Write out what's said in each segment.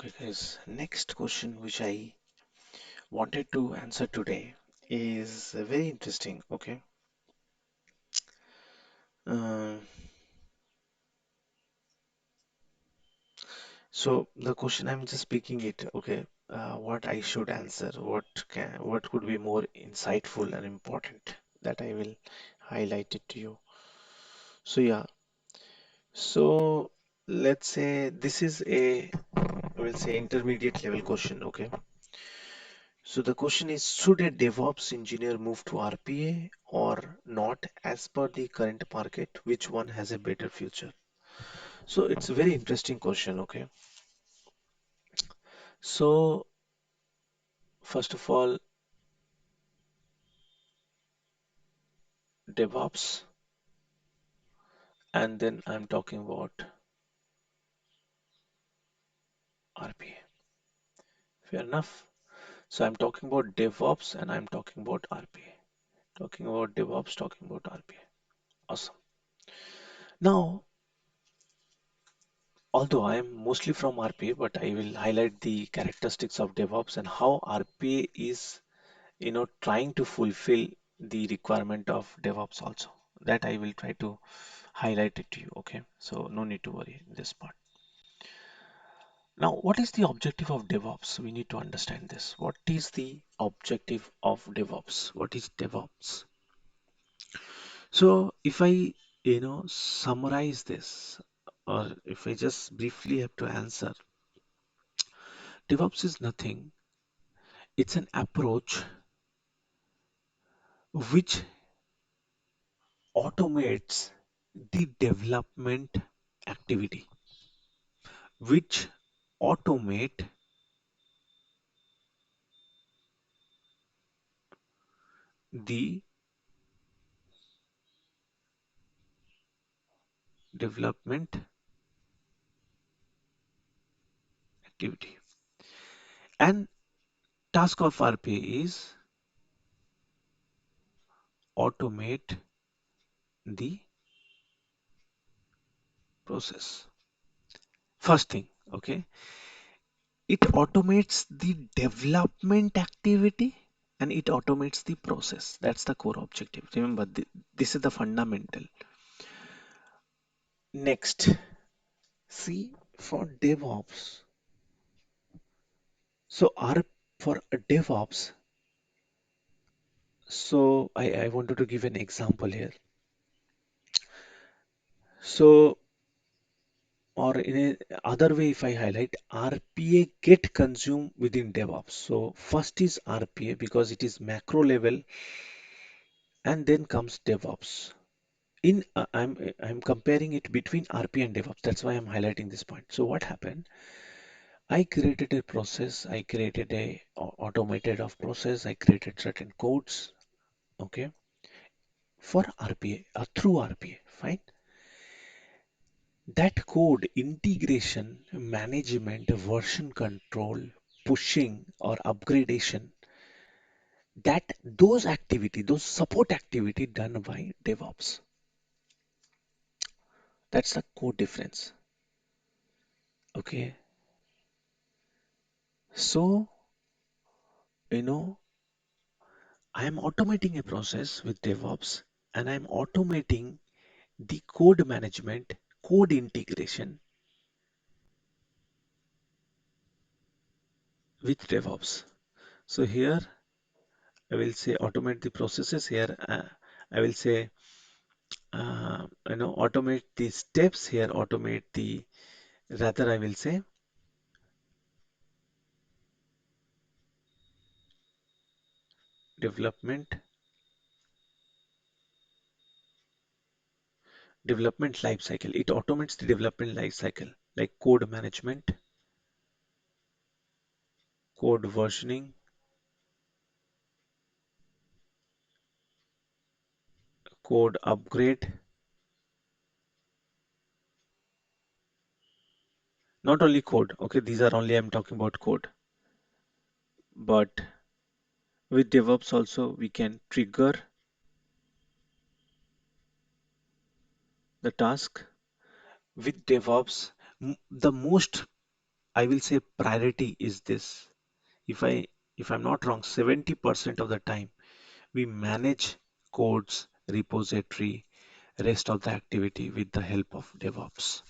Okay, guys. Next question, which I wanted to answer today, is very interesting. Okay. Uh, so the question I'm just picking it. Okay. What I should answer? What could be more insightful and important that I will highlight it to you. So yeah. So let's say this is a, we'll say, intermediate level question. Okay. So the question is, should a DevOps engineer move to RPA or not as per the current market? Which one has a better future? So it's a very interesting question, okay? So first of all, DevOps, and then I'm talking about RPA. Fair enough. So I'm talking about DevOps and I'm talking about RPA. Talking about DevOps, talking about RPA. Awesome. Now, although I am mostly from RPA, but I will highlight the characteristics of DevOps and how RPA is trying to fulfill the requirement of DevOps also. That I will try to highlight it to you. Okay, so no need to worry in this part. Now, what is the objective of DevOps? We need to understand this. What is the objective of DevOps? What is DevOps? So if I summarize this, or if I just briefly have to answer, DevOps is nothing. It's an approach which automates the development activity, which automate the development activity. And task of RPA is automate the process. First thing, okay, it automates the development activity and it automates the process. That's the core objective. Remember, this is the fundamental. Next, see, for DevOps. So R for DevOps. So I wanted to give an example here. So, or in a other way, if I highlight, RPA get consumed within DevOps. So first is RPA because it is macro level, and then comes DevOps. I'm comparing it between RPA and DevOps. That's why I'm highlighting this point. So what happened? I created a process. I created a automated of process. I created certain codes. Okay, for RPA, through RPA. Fine. That code integration, management, version control, pushing or upgradation, that those activity, those support activity done by DevOps. That's the core difference. Okay. So, you know, I am automating a process with DevOps and I'm automating the code management, code integration with DevOps. So here I will say automate the processes. Here I will say automate the steps. Here automate the, rather I will say, development life cycle. It automates the development life cycle like code management, code versioning, code upgrade. Not only code, okay, these are only I'm talking about code, but with DevOps also we can trigger the task. With DevOps, the most I will say priority is this. If I if I'm not wrong, 70% of the time we manage codes, repository, rest of the activity with the help of DevOps.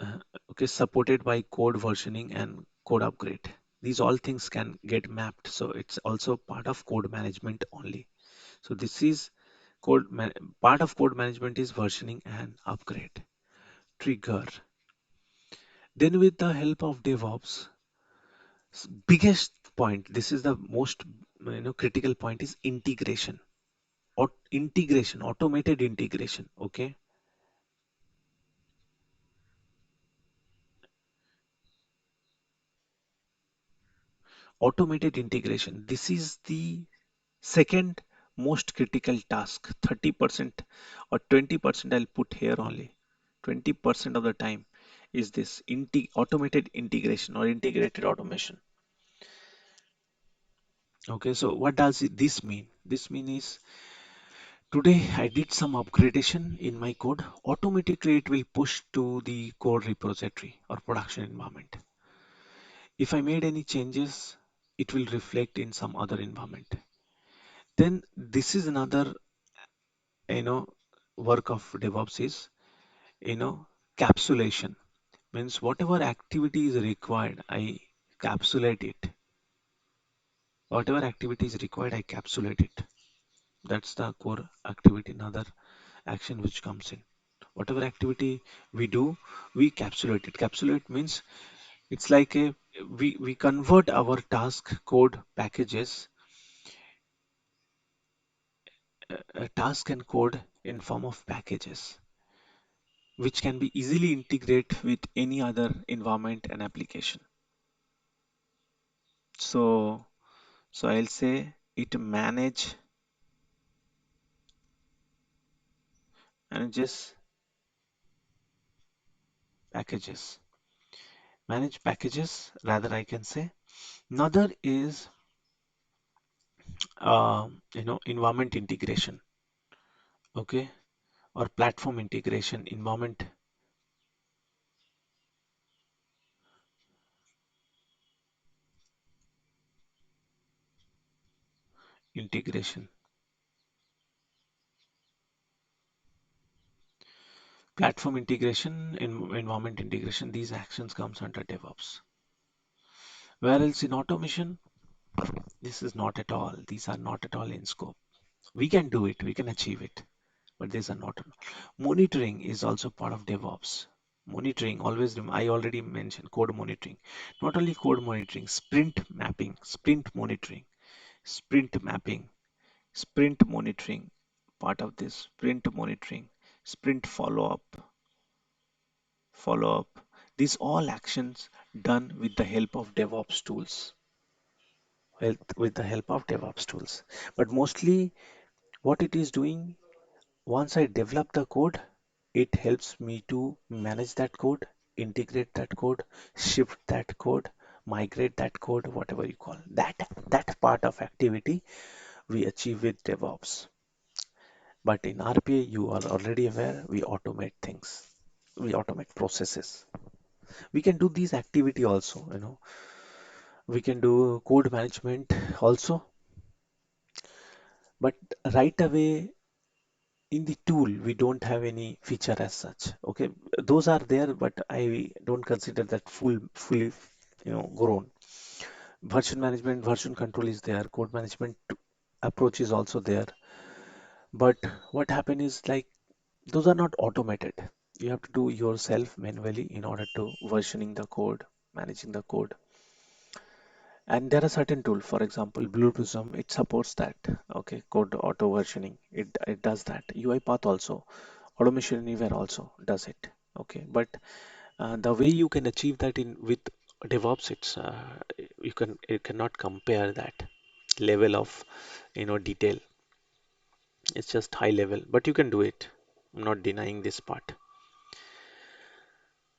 Uh, okay, supported by code versioning and code upgrade. These all things can get mapped, so it's also part of code management only. So this is part of code management is versioning and upgrade. Trigger. Then with the help of DevOps, biggest point, this is the most critical point is integration. Integration, automated integration. Okay, automated integration. This is the second most critical task. 30% or 20% I'll put here only. 20% of the time is this automated integration or integrated automation. Okay, so what does this mean? This mean is today I did some upgradation in my code. Automatically it will push to the code repository or production environment. If I made any changes, it will reflect in some other environment. Then this is another, you know, work of DevOps is, you know, capsulation. Means whatever activity is required, I capsulate it. Whatever activity is required, I capsulate it. That's the core activity, another action which comes in. Whatever activity we do, we capsulate it. Capsulate means it's like we convert our task code packages, task and code in form of packages, which can be easily integrate with any other environment and application. So, so I'll say it manages packages. Manage packages, rather I can say. Another is environment integration, okay, or platform integration, environment integration, platform integration, environment integration. These actions comes under DevOps. Where else in automation? This is not at all. These are not at all in scope. We can do it. We can achieve it, but these are not. Monitoring is also part of DevOps. Monitoring always. I already mentioned code monitoring. Not only code monitoring, sprint mapping, sprint monitoring, sprint mapping, sprint monitoring. Part of this sprint monitoring, sprint follow up. These all actions done with the help of DevOps tools. With the help of DevOps tools. But mostly what it is doing, once I develop the code, it helps me to manage that code, integrate that code, shift that code, migrate that code, whatever you call that part of activity we achieve with DevOps. But in RPA, you are already aware, we automate things. We automate processes. We can do these activity also, we can do code management also, but right away in the tool we don't have any feature as such. Okay, those are there, but I don't consider that fully grown. Version management, version control is there, code management approach is also there, but what happen is like those are not automated. You have to do yourself manually in order to versioning the code, managing the code. And there are certain tools, for example, Blue Prism, it supports that. Okay, code auto versioning, it does that. UiPath also, Automation Anywhere also does it. Okay, but the way you can achieve that in with DevOps, it's you cannot compare that level of detail. It's just high level, but you can do it. I'm not denying this part.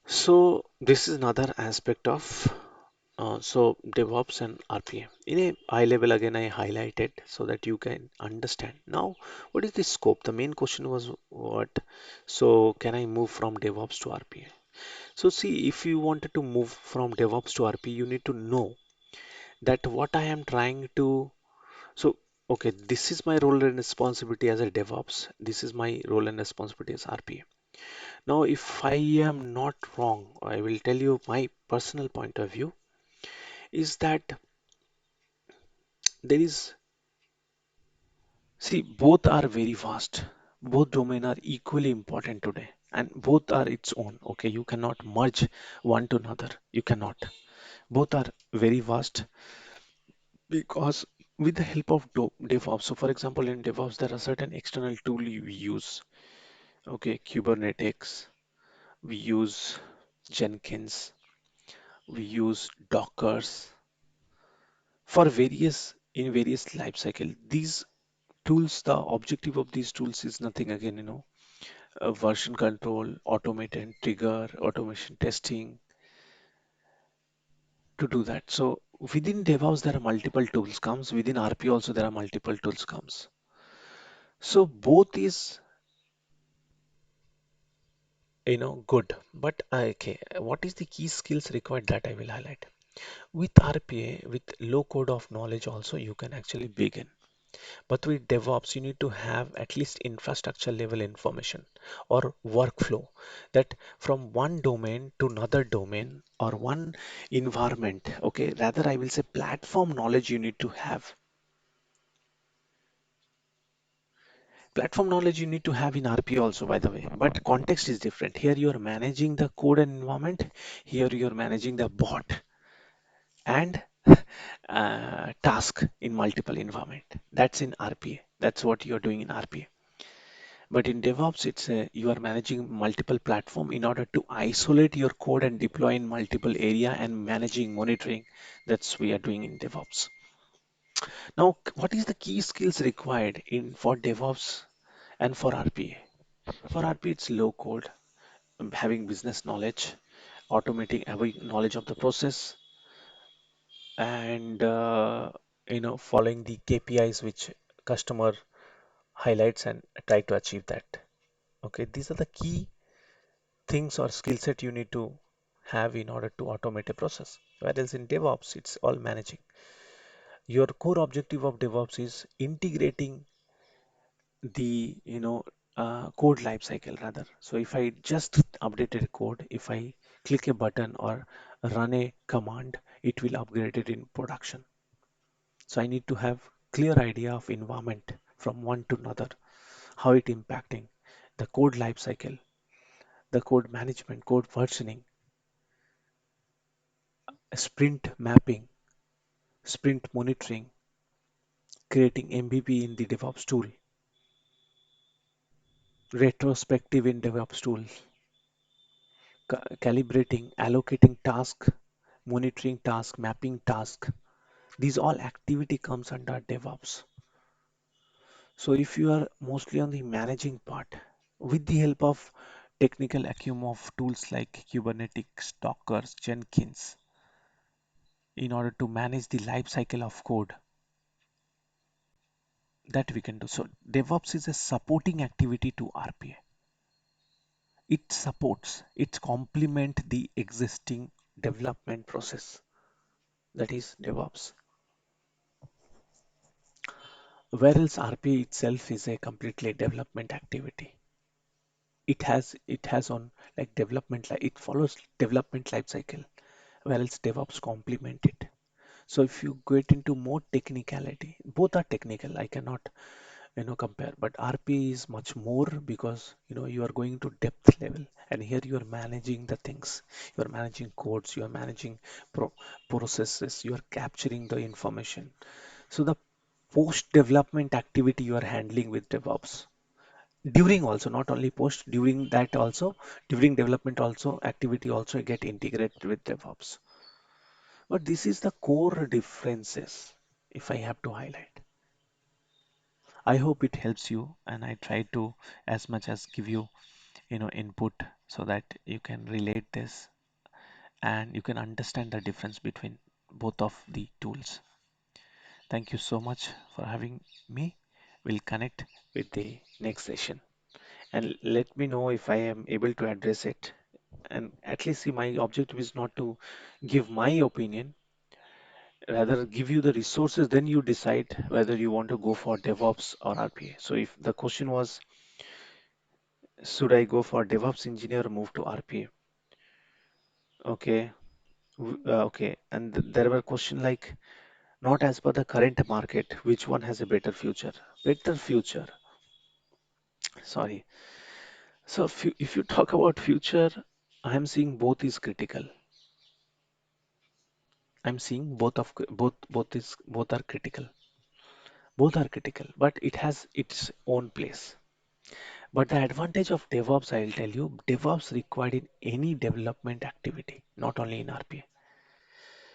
So this is another aspect of So DevOps and RPA. In a high level, again, I highlighted so that you can understand. Now, what is the scope? The main question was what? So can I move from DevOps to RPA? So see, if you wanted to move from DevOps to RPA, you need to know that what I am trying to. So, okay, this is my role and responsibility as a DevOps. This is my role and responsibility as RPA. Now, if I am not wrong, I will tell you my personal point of view is that there is, see, both are very vast. Both domain are equally important today, and both are its own. Okay, you cannot merge one to another. You cannot. Both are very vast because with the help of DevOps. So, for example, in DevOps, there are certain external tool you use. Okay, Kubernetes. We use Jenkins. We use Dockers for various life cycle. These tools, the objective of these tools is nothing again, version control, automated trigger, automation testing to do that. So within DevOps there are multiple tools comes. Within RP also there are multiple tools comes. So both is good. But okay, what is the key skills required that I will highlight? With RPA, with low code of knowledge also you can actually begin. But with DevOps, you need to have at least infrastructure level information or workflow that from one domain to another domain or one environment. Okay, rather, I will say platform knowledge you need to have. Platform knowledge you need to have in RP also, by the way, but context is different. Here you are managing the code and environment, here you are managing the bot and task in multiple environment. That's in RPA. That's what you're doing in RPA. But in DevOps, you are managing multiple platform in order to isolate your code and deploy in multiple area and managing monitoring. That's we are doing in DevOps. Now, what is the key skills required in for DevOps and for RPA? For RPA, it's low code, having business knowledge, automating having knowledge of the process, and following the KPIs which customer highlights and try to achieve that. Okay, these are the key things or skill set you need to have in order to automate a process. Whereas in DevOps, it's all managing. Your core objective of DevOps is integrating the code lifecycle rather. So if I just updated a code, if I click a button or run a command, it will upgrade it in production. So I need to have clear idea of environment from one to another, how it impacting the code lifecycle, the code management, code versioning, sprint mapping, sprint monitoring, creating MVP in the DevOps tool, retrospective in DevOps tool, calibrating, allocating task, monitoring task, mapping task. These all activity comes under DevOps. So if you are mostly on the managing part, with the help of technical acumen of tools like Kubernetes, Docker, Jenkins, in order to manage the life cycle of code, that we can do. So DevOps is a supporting activity to RPA. It supports, it complement the existing development process, that is DevOps. Whereas RPA itself is a completely development activity. It has on like development, like it follows development life cycle, whereas DevOps complement it. So if you get into more technicality, both are technical. I cannot compare, but RP is much more because you are going to depth level, and here you are managing the things. You are managing codes, you are managing processes, you are capturing the information. So the post development activity you are handling with DevOps. During also, not only post, during that also, during development also, activity also get integrated with DevOps. But this is the core differences if I have to highlight. I hope it helps you, and I try to as much as give you input so that you can relate this and you can understand the difference between both of the tools. Thank you so much for having me. We'll connect with the next session and let me know if I am able to address it. And at least see, my objective is not to give my opinion, rather give you the resources, then you decide whether you want to go for DevOps or RPA. So if the question was, should I go for DevOps engineer or move to RPA? Okay, okay. And there were question like, not as per the current market, which one has a better future? Better future. Sorry. So if you talk about future, I am seeing both is critical. I'm seeing both are critical. Both are critical, but it has its own place. But the advantage of DevOps, I'll tell you, DevOps required in any development activity, not only in RPA.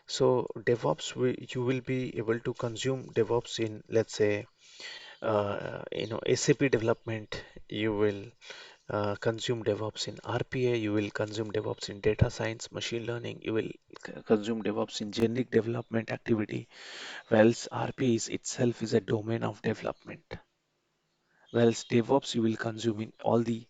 So DevOps, you will be able to consume DevOps in, let's say, SAP development. You will consume DevOps in RPA. You will consume DevOps in data science, machine learning. You will consume DevOps in generic development activity. Whereas RPA is itself is a domain of development. Whereas DevOps you will consume in all the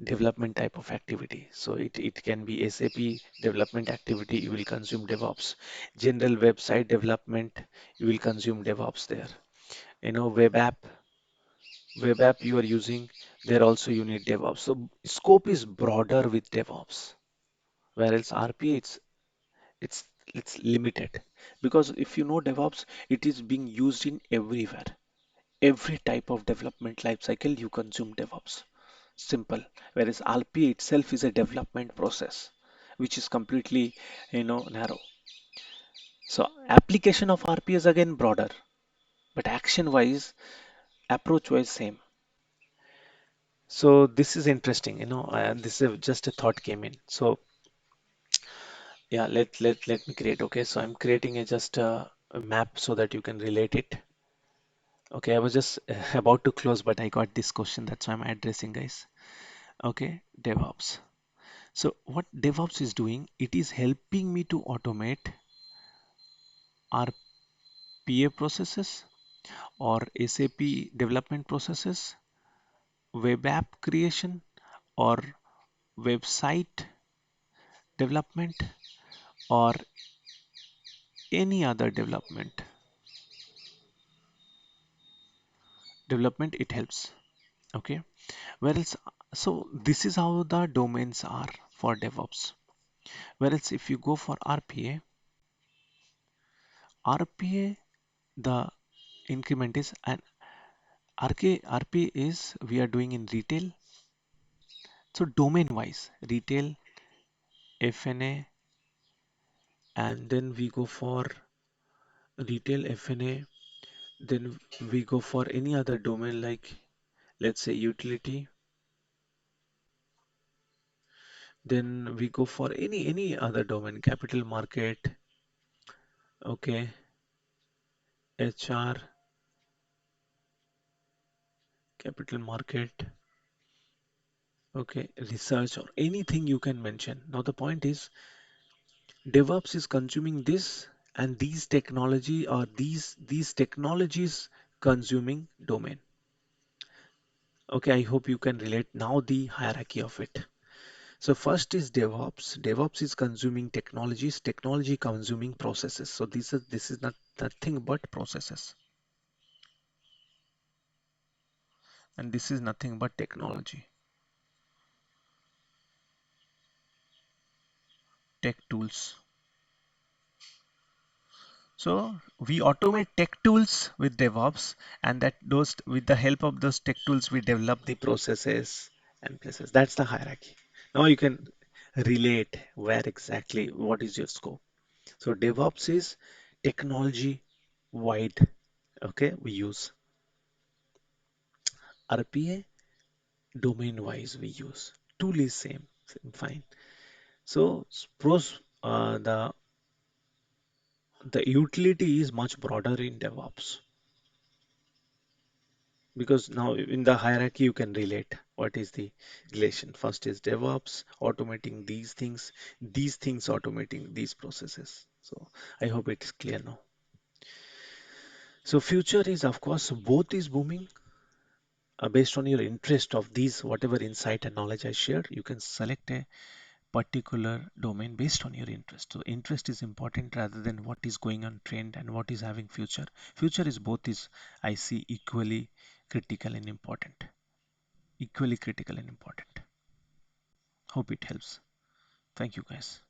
development type of activity. So it can be SAP development activity, you will consume DevOps. General website development, you will consume DevOps there. Web app you are using, there also you need DevOps. So scope is broader with DevOps. Whereas RPA it's it's limited. Because if you know DevOps, it is being used in everywhere. Every type of development lifecycle you consume DevOps. Simple. Whereas RPA itself is a development process, which is completely, narrow. So application of RPA is again broader, but action-wise, approach-wise same. So this is interesting, this is just a thought came in. So yeah, let me create. Okay, so I'm creating a map so that you can relate it. Okay, I was just about to close, but I got this question. That's why I'm addressing, guys. Okay, DevOps. So what DevOps is doing, it is helping me to automate RPA processes or SAP development processes, web app creation or website development or any other development it helps. Okay. Whereas, so this is how the domains are for DevOps. Whereas if you go for RPA, the increment is an RPA is we are doing in retail. So domain wise, retail, FNA, and then we go for retail FNA, then we go for any other domain like let's say utility, then we go for any other domain, capital market, okay, HR, capital market, okay, research or anything you can mention. Now the point is DevOps is consuming this and these technology or these technologies consuming domain. Okay, I hope you can relate now the hierarchy of it. So first is DevOps. DevOps is consuming technologies, technology consuming processes. So this is not nothing but processes, and this is nothing but technology, tech tools. So we automate tech tools with DevOps, and that those with the help of those tech tools we develop the processes and places. That's the hierarchy. Now you can relate where exactly what is your scope. So DevOps is technology wide. Okay, we use RPA domain wise we use. Tool is same fine. So the utility is much broader in DevOps. because now in the hierarchy you can relate what is the relation. First is DevOps, automating these things automating these processes. So I hope it's clear now. So future is of course both is booming. Based on your interest of these whatever insight and knowledge I shared, you can select a particular domain based on your interest. So interest is important rather than what is going on trend and what is having future. Future is both is I see equally critical and important. Equally critical and important. Hope it helps. Thank you guys.